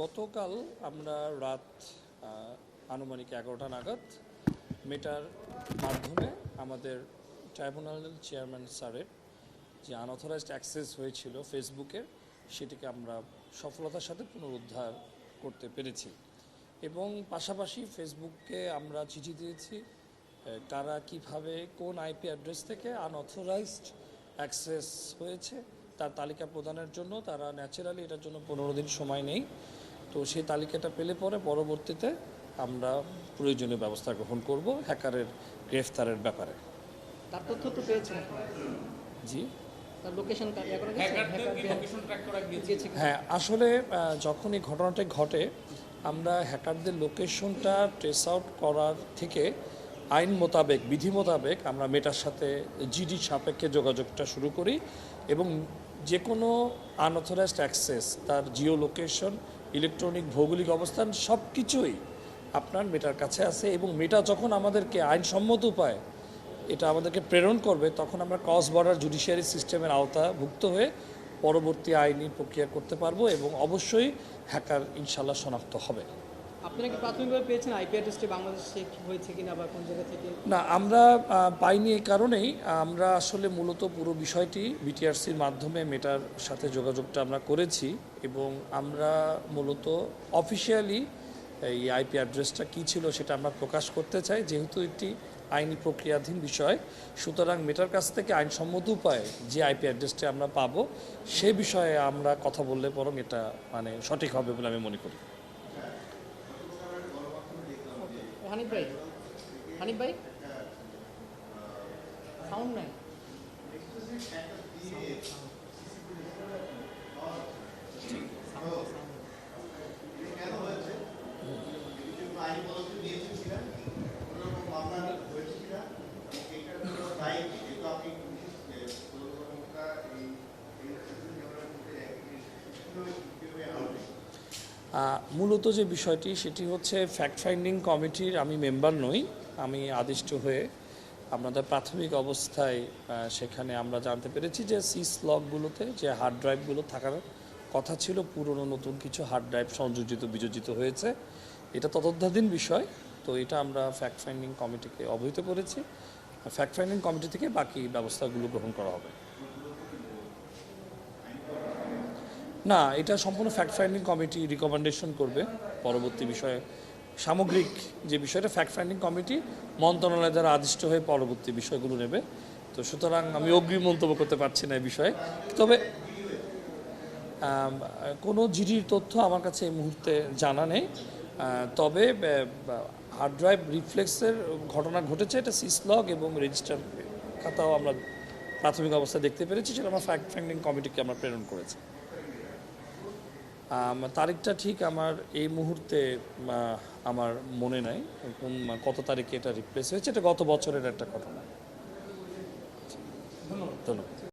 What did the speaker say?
গতকাল আমরা রাত আনুমানিক 11টা নাগাদ মেটার মাধ্যমে আমাদের ট্রাইব্যুনালের চেয়ারম্যান স্যারের যে আনঅথরাইজড অ্যাক্সেস হয়েছিল ফেসবুকের, সেটিকে আমরা সফলতার সাথে পুনরুদ্ধার করতে পেরেছি। এবং পাশাপাশি ফেসবুককে আমরা চিঠি দিয়েছি কারা কিভাবে কোন আইপি অ্যাড্রেস থেকে আনঅথরাইজড অ্যাক্সেস হয়েছে তার তালিকা প্রদানের জন্য। তারা ন্যাচারালি এটার জন্য 15 দিন সময় নেই, তো সেই তালিকাটা পেলে পরে পরবর্তীতে আমরা প্রয়োজনীয় ব্যবস্থা গ্রহণ করব হ্যাকারের গ্রেফতারের ব্যাপারে। তার তথ্য তো পেয়েছেন জি, তার লোকেশন হ্যাঁ, আসলে যখন এই ঘটনাটা ঘটে আমরা হ্যাকারদের লোকেশনটা ট্রেস আউট করার থেকে আইন মোতাবেক বিধি মোতাবেক আমরা মেটার সাথে জিডি সাপেক্ষে যোগাযোগটা শুরু করি এবং যে কোনো আনঅথরাইজড অ্যাক্সেস তার জিও লোকেশন, ইলেকট্রনিক ভৌগোলিক অবস্থান সব কিছুই আপনার মেটার কাছে আছে। এবং মেটা যখন আমাদেরকে আইনসম্মত উপায় এটা আমাদেরকে প্রেরণ করবে তখন আমরা ক্রস বর্ডার জুডিশিয়ারি সিস্টেমের আওতাভুক্ত হয়ে পরবর্তী আইনি প্রক্রিয়া করতে পারবো এবং অবশ্যই হ্যাকার ইনশাল্লাহ শনাক্ত হবে। আপনারা কি প্রাথমিকভাবে পেয়েছেন আইপি অ্যাড্রেসটি বাংলাদেশে হয়েছে কিনা বা কোন জায়গা থেকে? না, আমরা পাইনি। এই কারণেই আমরা আসলে মূলত পুরো বিষয়টি বিটিআরসির মাধ্যমে মেটার সাথে যোগাযোগটা আমরা করেছি এবং আমরা মূলত অফিসিয়ালি এই আইপি অ্যাড্রেসটা কী ছিল সেটা আমরা প্রকাশ করতে চাই, যেহেতু একটি আইনি প্রক্রিয়াধীন বিষয়। সুতরাং মেটার কাছ থেকে আইনসম্মত উপায়ে যে আইপি অ্যাড্রেসটি আমরা পাবো সে বিষয়ে আমরা কথা বললে বরং এটা সঠিক হবে বলে আমি মনে করি। হানিফ ভাই সাউন্ড নাই। মূলত যে বিষয়টি সেটি হচ্ছে ফ্যাক্ট ফাইন্ডিং কমিটির আমি মেম্বার নই, আমি আদিষ্ট হয়ে আপনাদের প্রাথমিক অবস্থায় সেখানে আমরা জানতে পেরেছি যে সিস লকগুলোতে যে হার্ড ড্রাইভগুলো থাকার কথা ছিল পুরনো নতুন কিছু হার্ড ড্রাইভ সংযোজিত বিযোজিত হয়েছে। এটা তদন্তাধীন বিষয়, তো এটা আমরা ফ্যাক্ট ফাইন্ডিং কমিটিকে অবহিত করেছি। ফ্যাক্ট ফাইন্ডিং কমিটি থেকে বাকি ব্যবস্থাগুলো গ্রহণ করা হবে। না, এটা সম্পূর্ণ ফ্যাক্ট ফাইন্ডিং কমিটি রিকমেন্ডেশন করবে পরবর্তী বিষয়ে। সামগ্রিক যে বিষয়টা ফ্যাক্ট ফাইন্ডিং কমিটি মন্ত্রণালয় দ্বারা আদিষ্ট হয়ে পরবর্তী বিষয়গুলো নেবে। তো সুতরাং আমি অগ্রিম মন্তব্য করতে পারছি না এই বিষয়ে। তবে কোনো জিডির তথ্য আমার কাছে এই মুহূর্তে জানা নেই। তবে হার্ড ড্রাইভ রিফ্লেক্সের ঘটনা ঘটেছে, এটা সিস লগ এবং রেজিস্টার খাতাও আমরা প্রাথমিক অবস্থায় দেখতে পেরেছি, সেটা আমরা ফ্যাক্ট ফাইন্ডিং কমিটিকে আমরা প্রেরণ করেছি। তারিখটা ঠিক আমার এই মুহূর্তে আমার মনে নাই কোন কত তারিখে এটা রিপ্লেস হয়েছে। এটা গত বছরের একটা ঘটনা। ধন্যবাদ।